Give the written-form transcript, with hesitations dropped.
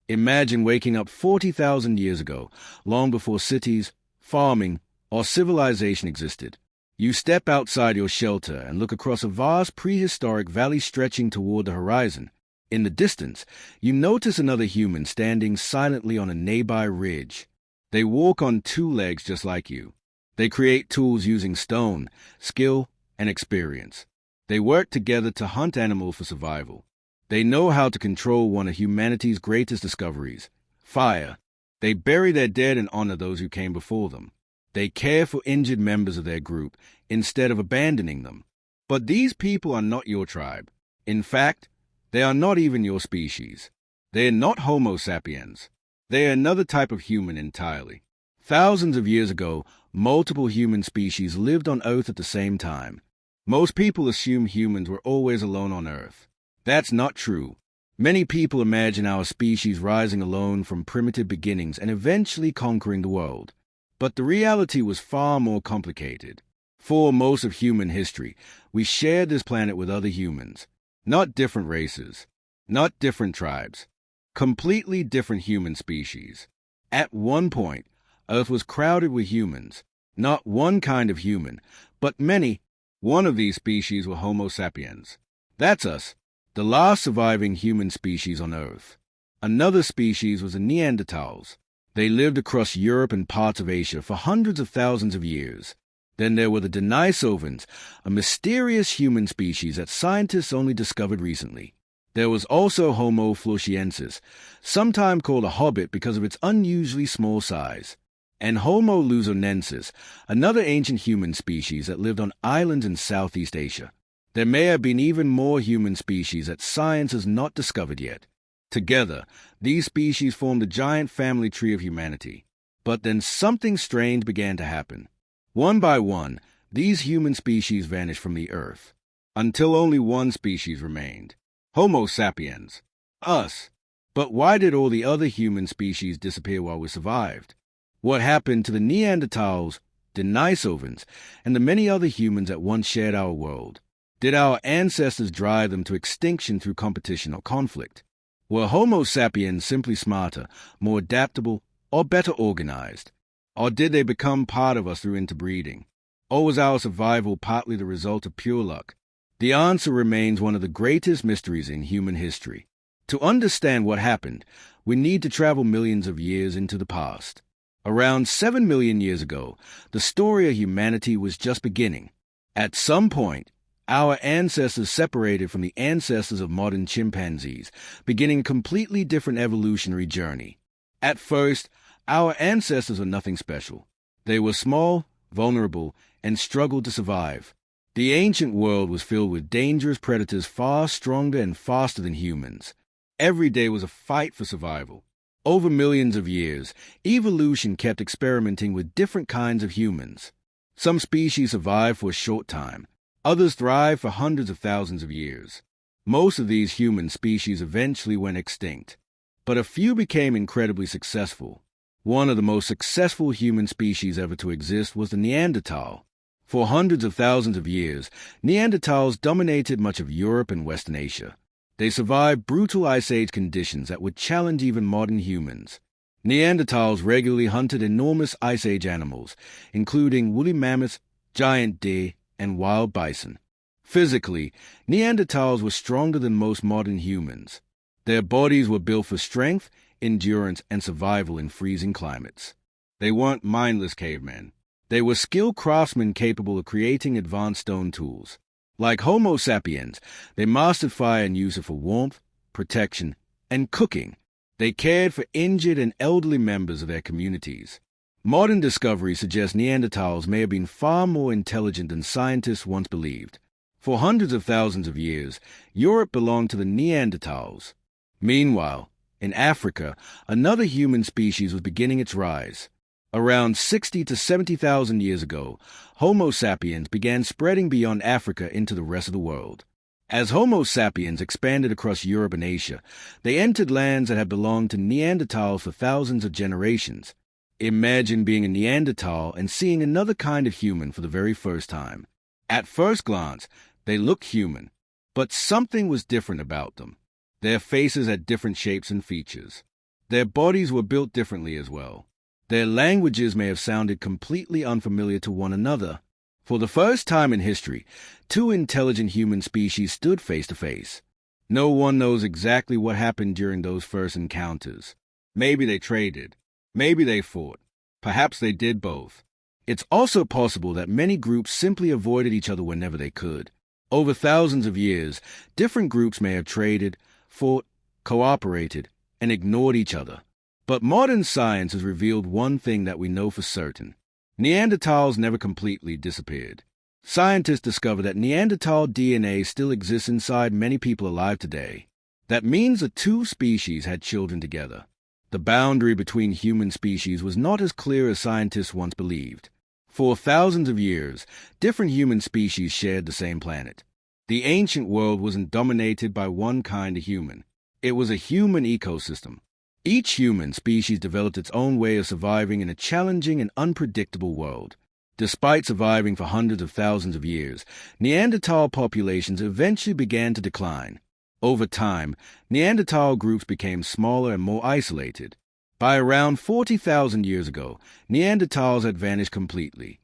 Imagine waking up 40,000 years ago, long before cities, farming, or civilization existed. You step outside your shelter and look across a vast prehistoric valley stretching toward the horizon. In the distance, you notice another human standing silently on a nearby ridge. They walk on two legs just like you. They create tools using stone, skill, and experience. They work together to hunt animals for survival. They know how to control one of humanity's greatest discoveries, fire. They bury their dead and honor those who came before them. They care for injured members of their group instead of abandoning them. But these people are not your tribe. In fact, they are not even your species. They are not Homo sapiens. They are another type of human entirely. Thousands of years ago, multiple human species lived on Earth at the same time. Most people assume humans were always alone on Earth. That's not true. Many people imagine our species rising alone from primitive beginnings and eventually conquering the world. But the reality was far more complicated. For most of human history, we shared this planet with other humans. Not different races, not different tribes, completely different human species. At one point, Earth was crowded with humans, not one kind of human, but many. One of these species were Homo sapiens. That's us, the last surviving human species on Earth. Another species was the Neanderthals. They lived across Europe and parts of Asia for hundreds of thousands of years. Then there were the Denisovans, a mysterious human species that scientists only discovered recently. There was also Homo floresiensis, sometimes called a hobbit because of its unusually small size, and Homo luzonensis, another ancient human species that lived on islands in Southeast Asia. There may have been even more human species that science has not discovered yet. Together, these species formed a giant family tree of humanity. But then something strange began to happen. One by one, these human species vanished from the Earth, until only one species remained, Homo sapiens, us. But why did all the other human species disappear while we survived? What happened to the Neanderthals, Denisovans, and the many other humans that once shared our world? Did our ancestors drive them to extinction through competition or conflict? Were Homo sapiens simply smarter, more adaptable, or better organized? Or did they become part of us through interbreeding? Or was our survival partly the result of pure luck? The answer remains one of the greatest mysteries in human history. To understand what happened, we need to travel millions of years into the past. Around 7 million years ago, the story of humanity was just beginning. At some point, our ancestors separated from the ancestors of modern chimpanzees, beginning a completely different evolutionary journey. At first, our ancestors were nothing special. They were small, vulnerable, and struggled to survive. The ancient world was filled with dangerous predators far stronger and faster than humans. Every day was a fight for survival. Over millions of years, evolution kept experimenting with different kinds of humans. Some species survived for a short time. Others thrived for hundreds of thousands of years. Most of these human species eventually went extinct. But a few became incredibly successful. One of the most successful human species ever to exist was the Neanderthal. For hundreds of thousands of years, Neanderthals dominated much of Europe and Western Asia. They survived brutal Ice Age conditions that would challenge even modern humans. Neanderthals regularly hunted enormous Ice Age animals, including woolly mammoths, giant deer, and wild bison. Physically, Neanderthals were stronger than most modern humans. Their bodies were built for strength, endurance, and survival in freezing climates. They weren't mindless cavemen. They were skilled craftsmen capable of creating advanced stone tools. Like Homo sapiens, they mastered fire and used it for warmth, protection, and cooking. They cared for injured and elderly members of their communities. Modern discoveries suggest Neanderthals may have been far more intelligent than scientists once believed. For hundreds of thousands of years, Europe belonged to the Neanderthals. Meanwhile, in Africa, another human species was beginning its rise. Around 60 to 70,000 years ago, Homo sapiens began spreading beyond Africa into the rest of the world. As Homo sapiens expanded across Europe and Asia, they entered lands that had belonged to Neanderthals for thousands of generations. Imagine being a Neanderthal and seeing another kind of human for the very first time. At first glance, they looked human, but something was different about them. Their faces had different shapes and features. Their bodies were built differently as well. Their languages may have sounded completely unfamiliar to one another. For the first time in history, two intelligent human species stood face to face. No one knows exactly what happened during those first encounters. Maybe they traded. Maybe they fought. Perhaps they did both. It's also possible that many groups simply avoided each other whenever they could. Over thousands of years, different groups may have traded, fought, cooperated, and ignored each other. But modern science has revealed one thing that we know for certain. Neanderthals never completely disappeared. Scientists discovered that Neanderthal DNA still exists inside many people alive today. That means the two species had children together. The boundary between human species was not as clear as scientists once believed. For thousands of years, different human species shared the same planet. The ancient world wasn't dominated by one kind of human. It was a human ecosystem. Each human species developed its own way of surviving in a challenging and unpredictable world. Despite surviving for hundreds of thousands of years, Neanderthal populations eventually began to decline. Over time, Neanderthal groups became smaller and more isolated. By around 40,000 years ago, Neanderthals had vanished completely.